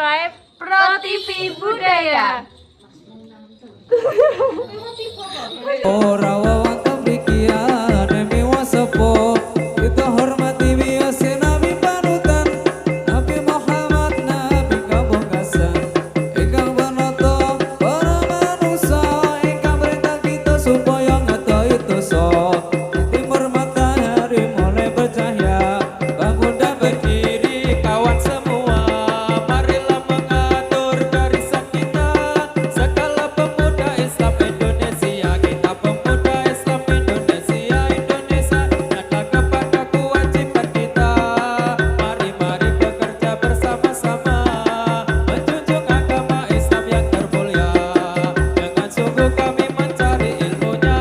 subscribe Pro TV Budaya. Ora wawang bikian demi wasepo kita hormati biasa Nabi panutan Nabi Muhammad Nabi kabogasan ingkang banoto para manusia ingkang perintah kita supaya ngetahui dosa timur matahari mulai bercahaya bangun dan berdiri kawan semua marilah mengatur barisan kita segala pemuda Islam Indonesia kita pemuda Islam Indonesia nyata kepada kewajiban kita mari bekerja bersama-sama menjunjung agama Islam yang termulia dengan sungguh kami mencari ilmunya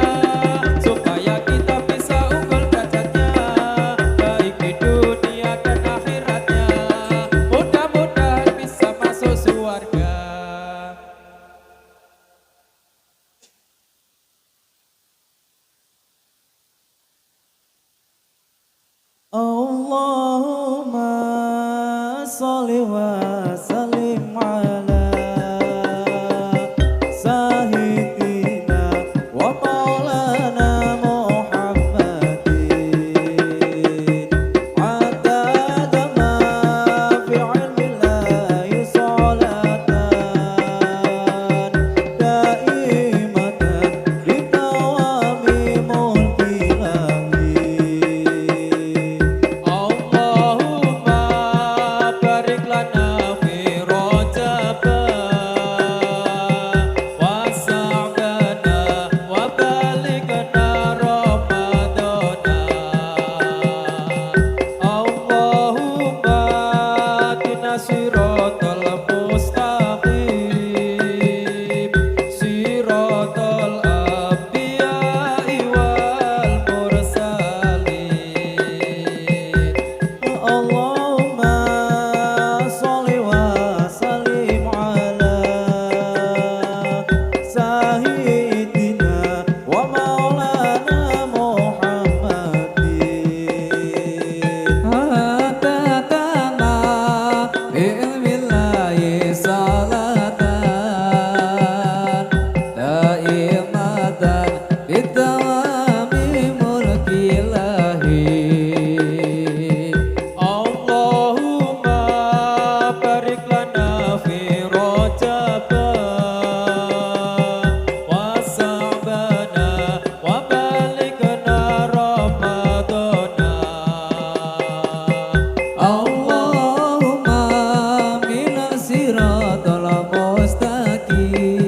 supaya kita bisa unggul derajatnya baik di dunia dan akhiratnya mudah-mudahan bisa masuk surga. Allahumma sholli wa sallim ala sayyidina wa maulana Muhammadin adada ma fi ilmillahi salatan daimatan bidawami mulkilahi Allahumma barik lana fi Rajab wa sa'bana wa balighna Ramadana Allahumma atina siratal mustaqim siratal anbiya'i wal mursalin Allahumma sholli wa sallim ala sayyidina wa maulana Muhammadin hadatana bi'ilmillahi salatan daimatan bidawami mulkilahi Allahumma barik lana fi Rajab wa sa'bana wa balighna Ramadana Allahumma minas siratal mustaqim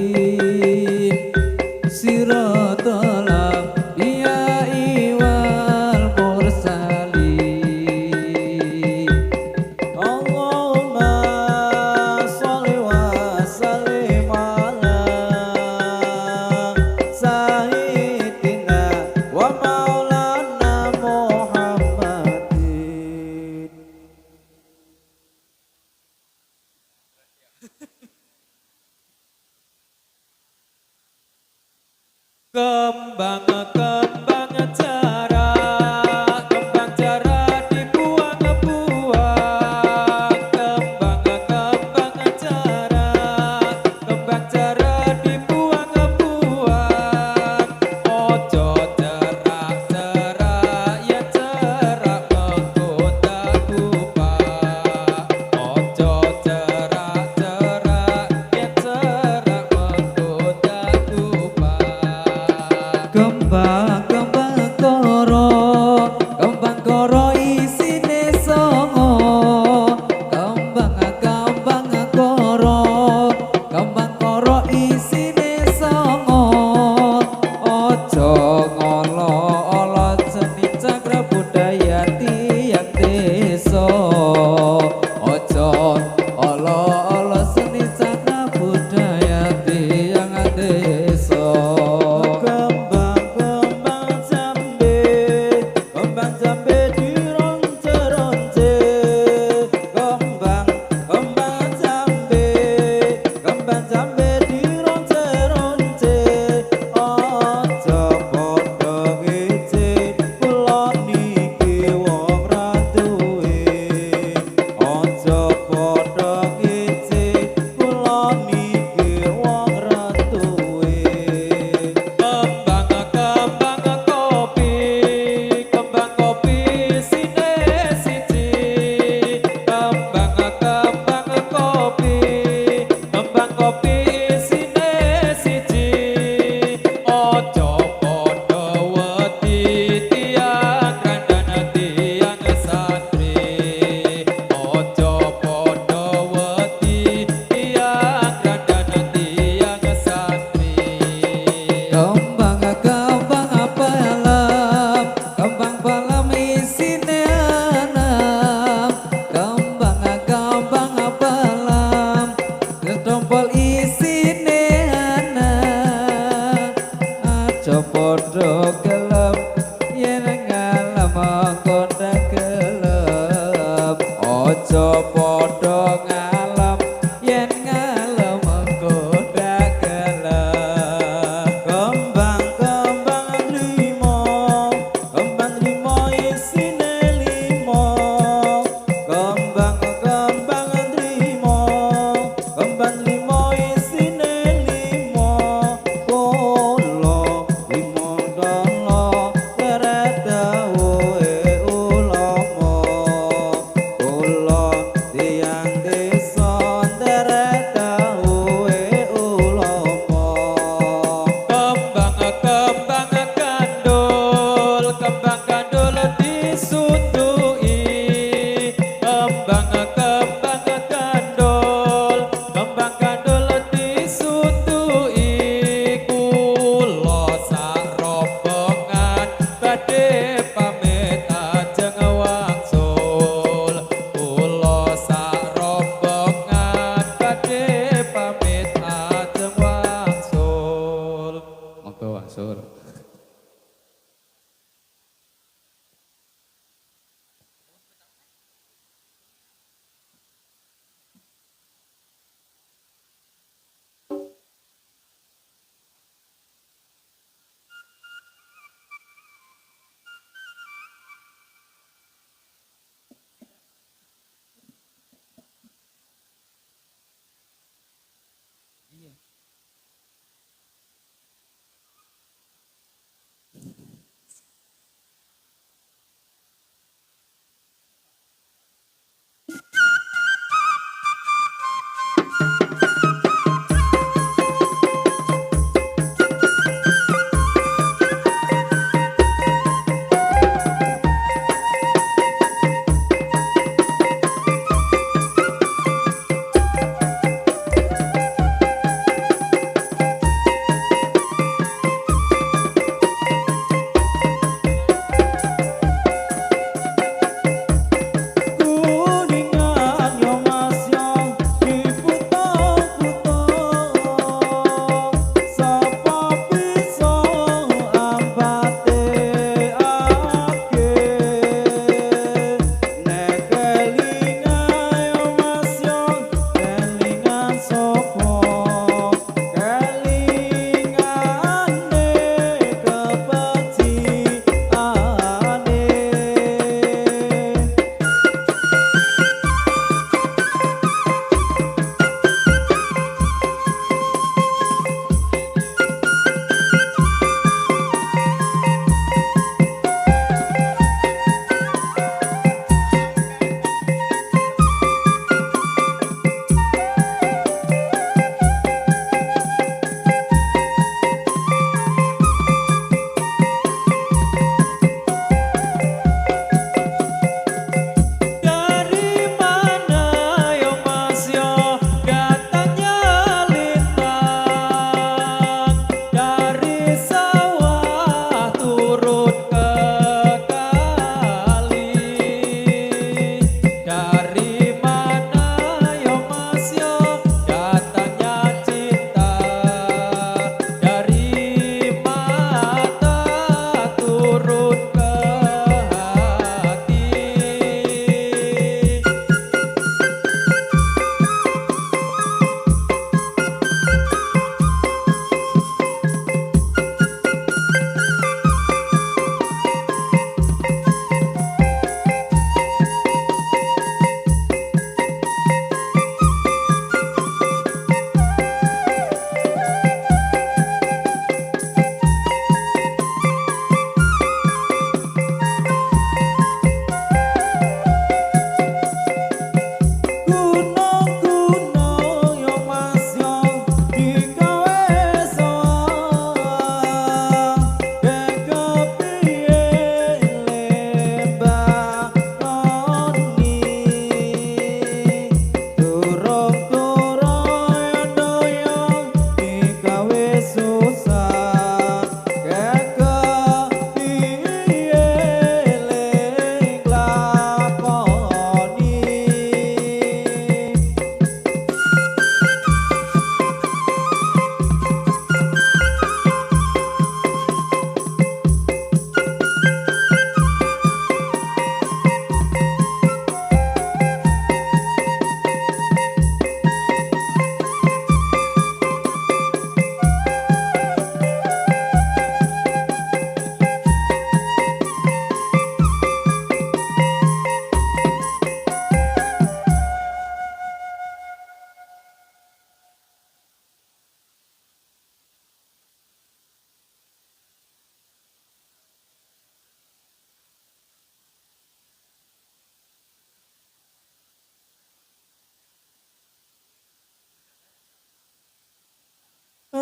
siratal anbiya'i wal mursalin Allahumma sholli wa sallim ala sayyidina wa maulana Muhammadin Kembang cara dibuang-buang kembang cara dibuang-buang ojo cerak ya cerak menggoda kupang ojo cerak ya cerak menggoda kupang isine enam, kembang pelam, ketompol isine enam, aja podo gelem yen ngalem kono gelem, aja podo ngalem yen ngalem kono gelem. Kembang limo isine limo, kembang limo isine limo, kolo limo dolo kereta ulama, kolo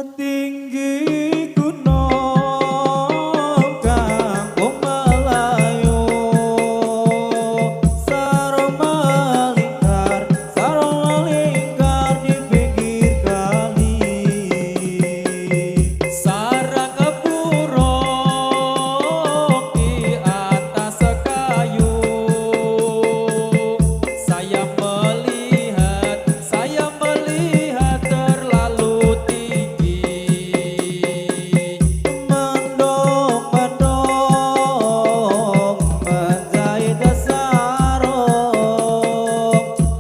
tinggi gunung kampung Melayu sarung melingkar di pinggir kali sarang burung di atas kayu saya melihat terlalu tinggi mendung-mendung menjahit sarung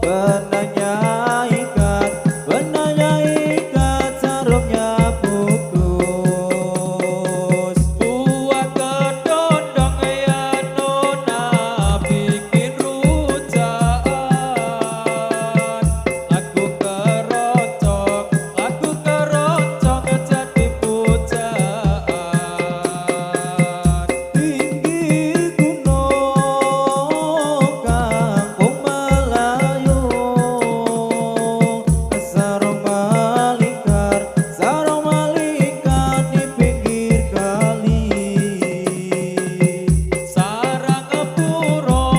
benarnya ikat sarungnya putus buat kedondong ya nona bikin rujaan aku keroncong jadi pujaan tinggi gunung kampung Melayu sarung melingkar di pinggir kali sarang burung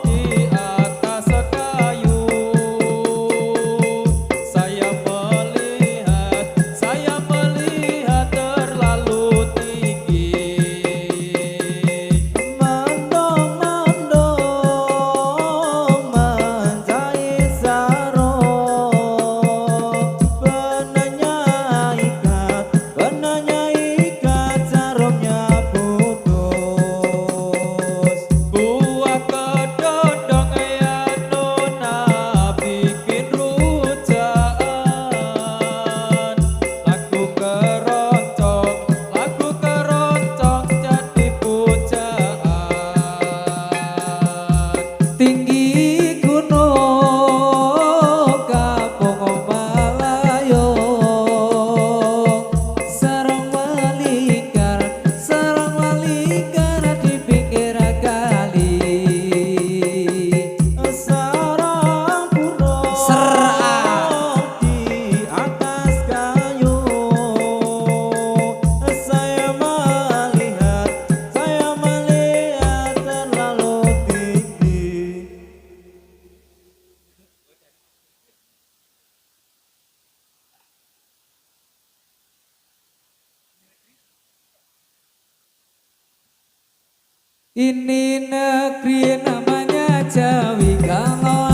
di atas kayu saya melihat terlalu tinggi mendung-mendung menjahit sarung benarnya ikat sarungnya putus buat kedondong ya nona bikin rujaan lagu keroncong jadi pujaan tinggi gunung kampung Melayu sarung melingkar di pinggir kali sarang burung di atas kayu saya melihat terlalu tinggi. Ini negeri namanya Jawi, kalau